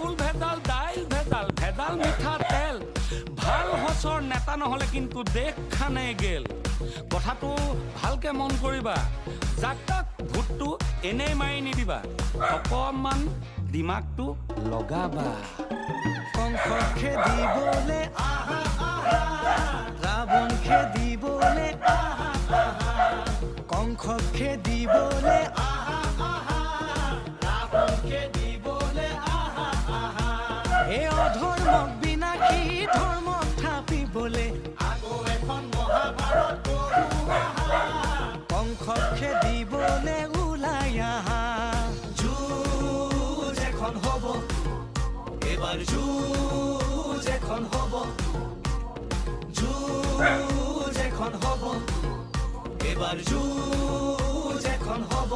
চাউল ভেজাল, দাইল ভেজাল, ভেজাল মিঠাতেল। ভাল হচৰ নেতা নহ'লে কিন্তু দেশখানে গেল। কথাটো ভালকে মন কৰিবা, যাক তাক ভোটটো এনেই মাৰি নিদিবা, অকণমান দিমাগটো লগাবা। কংস খেদিবলে আহা আহা, ৰাৱণ খেদিবলে আহা আহা, কংস খেদিবলে আহা আহা, ৰাৱণ খেদিবলে আহা আহা। এই অধৰ্মক বিনাশী ধৰ্মক থাপিবলে আকৌ এখন মহাভাৰত গঢ়ো আহা, কংস খেদিবলে ওলাই আহা। যুঁজ এখন হ'ব, এবাৰ যুঁজ এখন হ'ব, যুঁজ এখন হ'ব, এবাৰ যুঁজ এখন হ'ব।